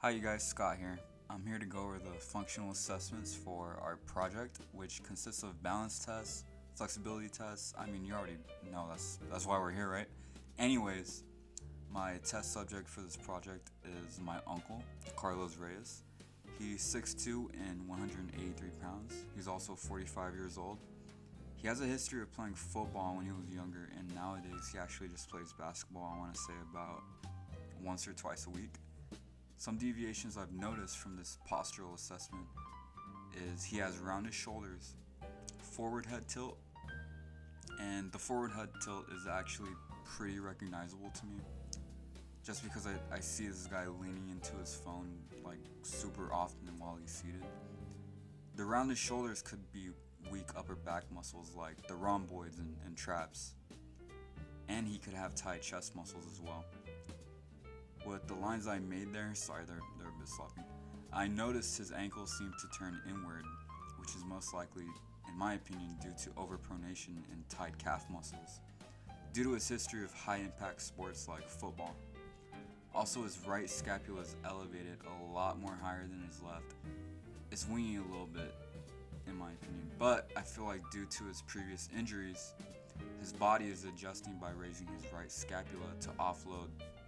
Hi you guys, Scott here. I'm here to go over the functional assessments for our project, which consists of balance tests, flexibility tests. I mean, you already know that's why we're here, right? Anyways, my test subject for this project is my uncle, Carlos Reyes. He's 6'2" and 183 pounds. He's also 45 years old. He has a history of playing football when he was younger, and nowadays he actually just plays basketball, I want to say about once or twice a week. Some deviations I've noticed from this postural assessment is he has rounded shoulders, forward head tilt, and the forward head tilt is actually pretty recognizable to me just because I see this guy leaning into his phone like super often while he's seated. The rounded shoulders could be weak upper back muscles like the rhomboids and traps, and he could have tight chest muscles as well. With the lines I made there, sorry, they're a bit sloppy. I noticed his ankles seem to turn inward, which is most likely, in my opinion, due to overpronation and tight calf muscles, due to his history of high-impact sports like football. Also, his right scapula is elevated a lot more higher than his left. It's winging a little bit, in my opinion, but I feel like due to his previous injuries, his body is adjusting by raising his right scapula to offload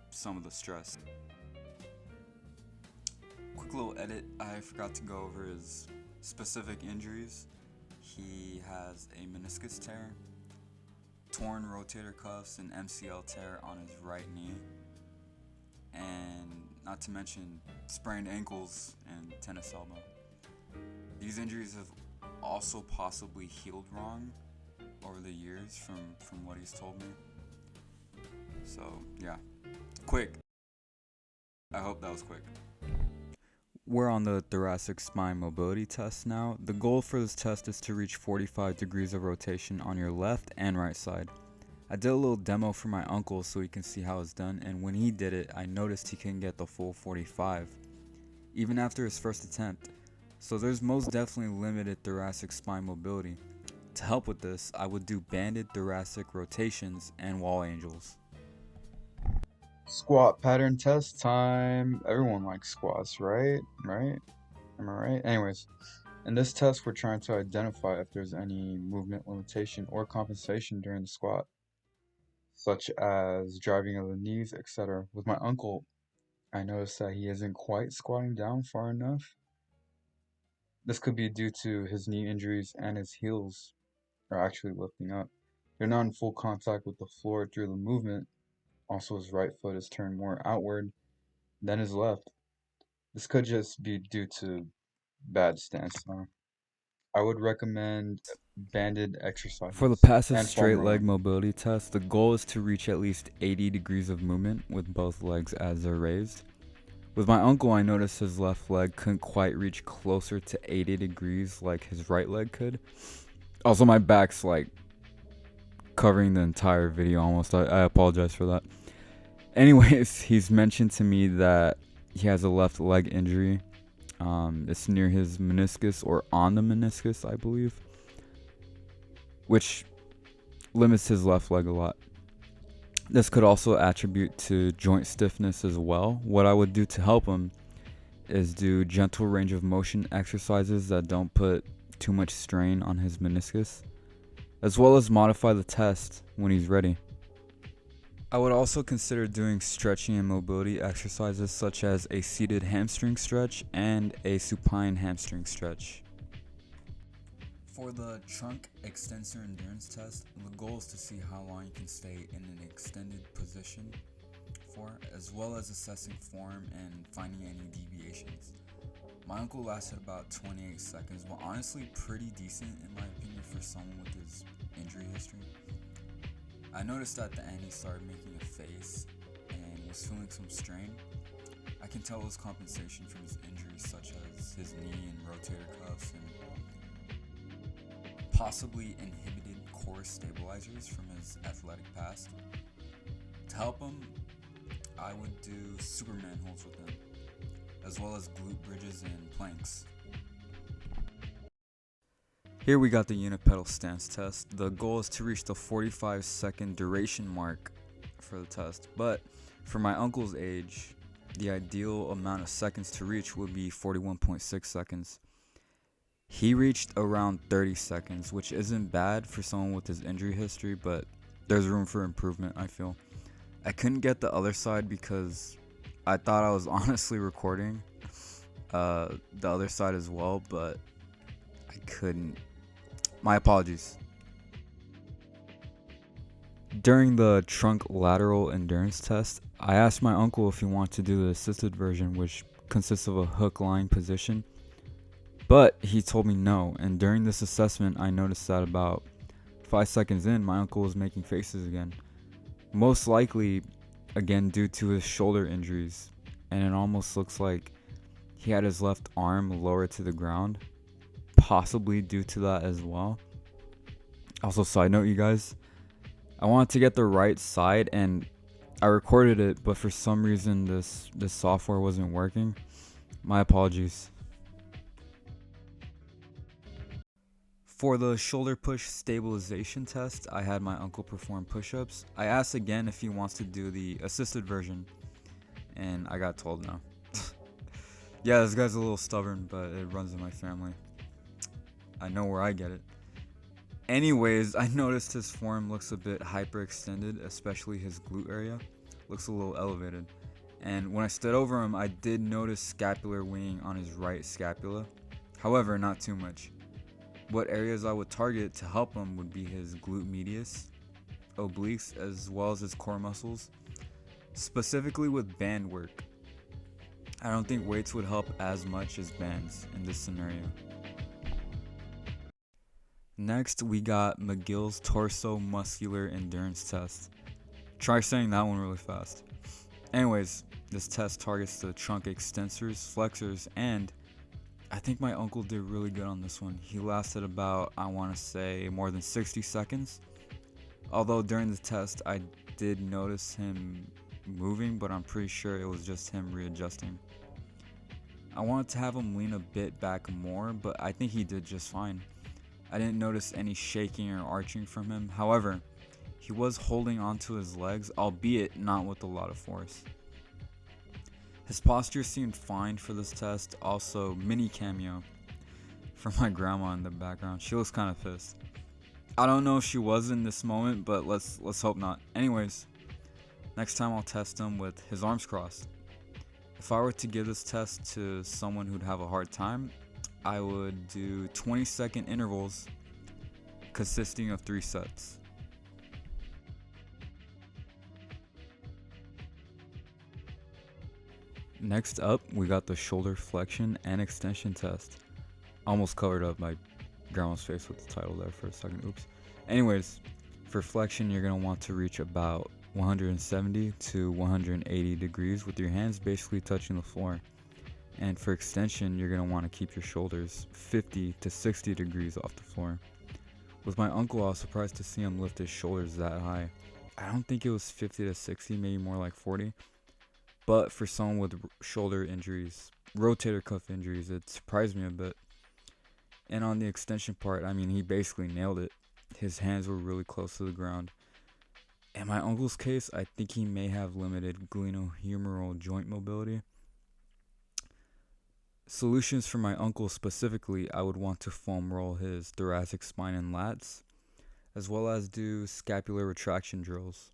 some of the stress. Quick little edit, I forgot to go over his specific injuries. He has a meniscus tear, torn rotator cuffs, and MCL tear on his right knee, and not to mention sprained ankles and tennis elbow. These injuries have also possibly healed wrong over the years from what he's told me. So yeah. Quick. I hope that was quick. We're on the thoracic spine mobility test now. The goal for this test is to reach 45 degrees of rotation on your left and right side. I did a little demo for my uncle so he can see how it's done, and when he did it, I noticed he couldn't get the full 45, even after his first attempt. So there's most definitely limited thoracic spine mobility. To help with this, I would do banded thoracic rotations and wall angels. Squat pattern test time. Everyone likes squats, right? Right? Am I right? Anyways, in this test, we're trying to identify if there's any movement limitation or compensation during the squat, such as driving of the knees, etc. With my uncle, I noticed that he isn't quite squatting down far enough. This could be due to his knee injuries and his heels are actually lifting up. They're not in full contact with the floor through the movement. Also, his right foot is turned more outward than his left. This could just be due to bad stance. I would recommend banded For the exercises passive and foam straight leg rolling. mobility test, the goal is to reach at least 80 degrees of movement with both legs as they're raised. With my uncle, I noticed his left leg couldn't quite reach closer to 80 degrees like his right leg could. Also, my back's like covering the entire video almost. I apologize for that. Anyways, he's mentioned to me that he has a left leg injury. It's near his meniscus or on the meniscus, I believe, which limits his left leg a lot. This could also attribute to joint stiffness as well. What I would do to help him is do gentle range of motion exercises that don't put too much strain on his meniscus, as well as modify the test when he's ready. I would also consider doing stretching and mobility exercises such as a seated hamstring stretch and a supine hamstring stretch. For the trunk extensor endurance test, the goal is to see how long you can stay in an extended position for, as well as assessing form and finding any deviations. My uncle lasted about 28 seconds, but honestly pretty decent in my opinion for someone with his injury history. I noticed at the end he started making a face and was feeling some strain. I can tell it was compensation from his injuries such as his knee and rotator cuffs and possibly inhibited core stabilizers from his athletic past. To help him, I would do Superman holds with him, as well as glute bridges and planks. Here we got the unipedal stance test. The goal is to reach the 45-second duration mark for the test, but for my uncle's age, the ideal amount of seconds to reach would be 41.6 seconds. He reached around 30 seconds, which isn't bad for someone with his injury history, but there's room for improvement, I feel. I couldn't get the other side because I thought I was honestly recording the other side as well, but I couldn't. My apologies. During the trunk lateral endurance test, I asked my uncle if he wanted to do the assisted version, which consists of a hook lying position, but he told me no. And during this assessment, I noticed that about 5 seconds in, my uncle was making faces again. Most likely, again, due to his shoulder injuries, and it almost looks like he had his left arm lower to the ground, possibly due to that as well. Also, side note, you guys, I wanted to get the right side and I recorded it, but for some reason this software wasn't working. My apologies. For the shoulder push stabilization test, I had my uncle perform push-ups. I asked again if he wants to do the assisted version, and I got told no. Yeah, this guy's a little stubborn, but it runs in my family. I know where I get it. Anyways, I noticed his form looks a bit hyperextended, especially his glute area. Looks a little elevated. And when I stood over him, I did notice scapular winging on his right scapula. However, not too much. What areas I would target to help him would be his glute medius, obliques, as well as his core muscles, specifically with band work. I don't think weights would help as much as bands in this scenario. Next, we got McGill's torso muscular endurance test. Try saying that one really fast. Anyways, this test targets the trunk extensors, flexors, and I think my uncle did really good on this one. He lasted about, I want to say, more than 60 seconds. Although during the test, I did notice him moving, but I'm pretty sure it was just him readjusting. I wanted to have him lean a bit back more, but I think he did just fine. I didn't notice any shaking or arching from him. However, he was holding onto his legs, albeit not with a lot of force. His posture seemed fine for this test. Also, mini cameo from my grandma in the background. She looks kind of pissed. I don't know if she was in this moment, but let's hope not. Anyways, next time I'll test him with his arms crossed. If I were to give this test to someone who'd have a hard time, I would do 20-second intervals consisting of 3 sets. Next up, we got the shoulder flexion and extension test. Almost covered up my grandma's face with the title there for a second. Oops. Anyways, for flexion, you're going to want to reach about 170 to 180 degrees with your hands basically touching the floor. And for extension, you're going to want to keep your shoulders 50 to 60 degrees off the floor. With my uncle, I was surprised to see him lift his shoulders that high. I don't think it was 50 to 60, maybe more like 40. But for someone with shoulder injuries, rotator cuff injuries, it surprised me a bit. And on the extension part, I mean, he basically nailed it. His hands were really close to the ground. In my uncle's case, I think he may have limited glenohumeral joint mobility. Solutions for my uncle specifically, I would want to foam roll his thoracic spine and lats, as well as do scapular retraction drills.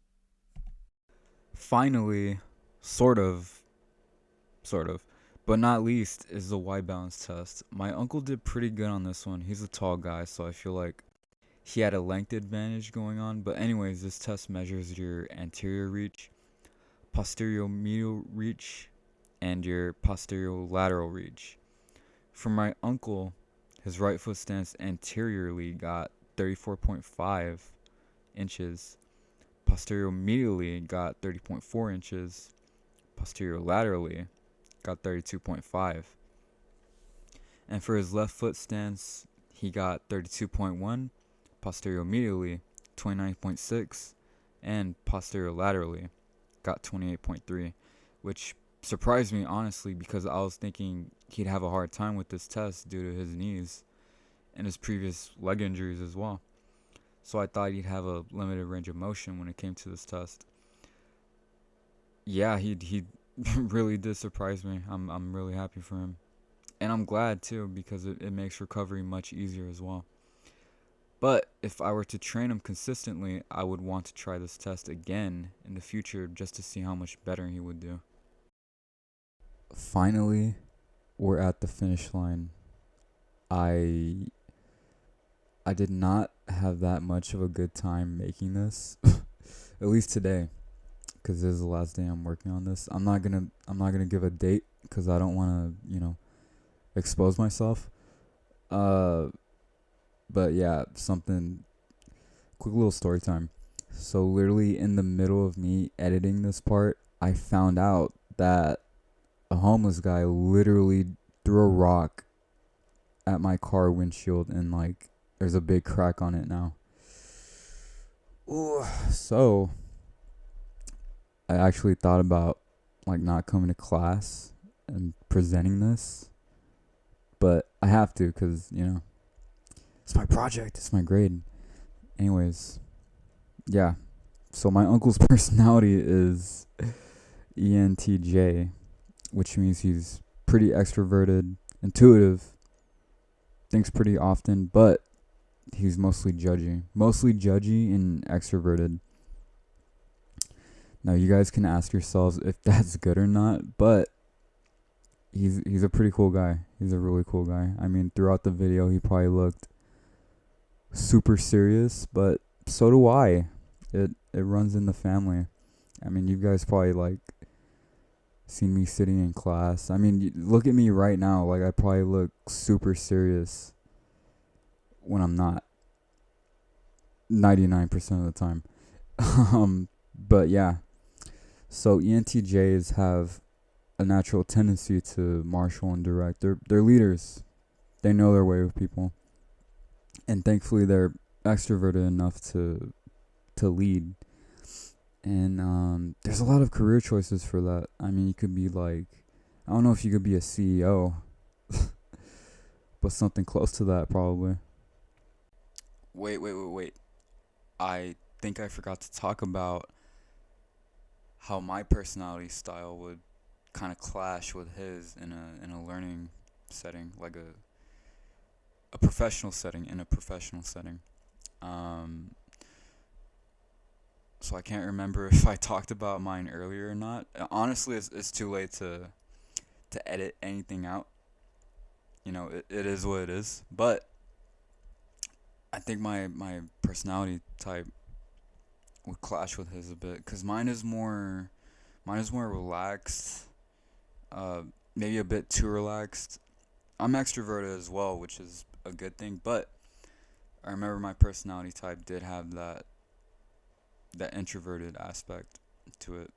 Finally, sort of, but not least, is the Y balance test. My uncle did pretty good on this one. He's a tall guy, so I feel like he had a length advantage going on. But anyways, this test measures your anterior reach, posterior medial reach, and your posterior lateral reach. For my uncle, his right foot stance anteriorly got 34.5 inches, posterior medially got 30.4 inches, posterior laterally got 32.5. And for his left foot stance, he got 32.1, posterior medially 29.6, and posterior laterally got 28.3, which surprised me honestly because I was thinking he'd have a hard time with this test due to his knees and his previous leg injuries as well. So I thought he'd have a limited range of motion when it came to this test. Yeah, he really did surprise me. I'm really happy for him. And I'm glad too because it makes recovery much easier as well. But if I were to train him consistently, I would want to try this test again in the future just to see how much better he would do. Finally, we're at the finish line. I I did not have that much of a good time making this, at least today, because this is the last day I'm working on this. I'm not gonna give a date because I don't want to expose myself. Uh, but yeah, something quick little story time. So literally in the middle of me editing this part, I found out that a homeless guy literally threw a rock at my car windshield and like there's a big crack on it now. Ooh. So I actually thought about like not coming to class and presenting this, but I have to because it's my project, it's my grade. Anyways, yeah. So my uncle's personality is ENTJ, which means he's pretty extroverted, intuitive, thinks pretty often, but he's mostly judgy. Mostly judgy and extroverted. Now you guys can ask yourselves if that's good or not, but he's a pretty cool guy. He's a really cool guy. I mean, throughout the video he probably looked super serious, but so do I. It runs in the family. I mean, you guys probably like seen me sitting in class. I mean, look at me right now. Like I probably look super serious when I'm not. 99% of the time. But yeah. So ENTJs have a natural tendency to marshal and direct. They're leaders. They know their way with people. And thankfully they're extroverted enough to lead. And there's a lot of career choices for that. I mean, you could be like, I don't know if you could be a CEO, but something close to that probably. Wait. I think I forgot to talk about how my personality style would kind of clash with his in a learning setting, like a professional setting, in a professional setting. Um, so I can't remember if I talked about mine earlier or not. Honestly, it's too late to edit anything out. It is what it is. But I think my personality type would clash with his a bit because mine is more relaxed, uh, maybe a bit too relaxed. I'm extroverted as well, which is a good thing, but I remember my personality type did have that introverted aspect to it.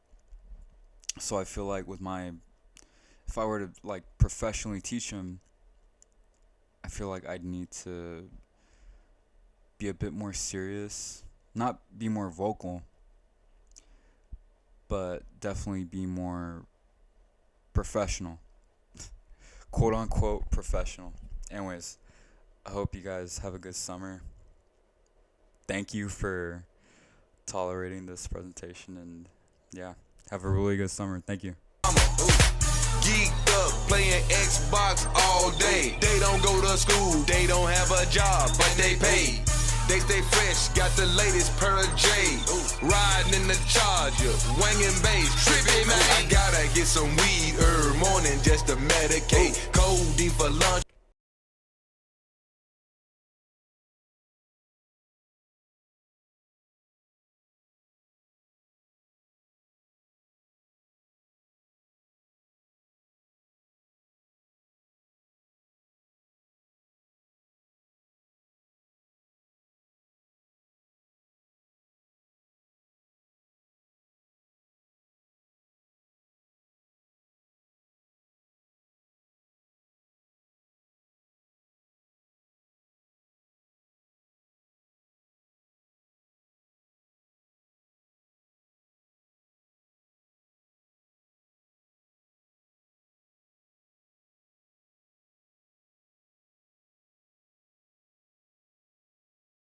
So I feel like if I were to like professionally teach him, I feel like I'd need to be a bit more serious, not be more vocal, but definitely be more professional, quote unquote professional. Anyways, I hope you guys have a good summer. Thank you for tolerating this presentation, and yeah, have a really good summer. Thank you. Geeked up, playing Xbox all day. They don't go to school, they don't have a job, but they pay. They stay fresh, got the latest per J. Riding in the Charger, wanging bass, tripping man. I gotta get some weed morning just to medicate. Codeine for lunch.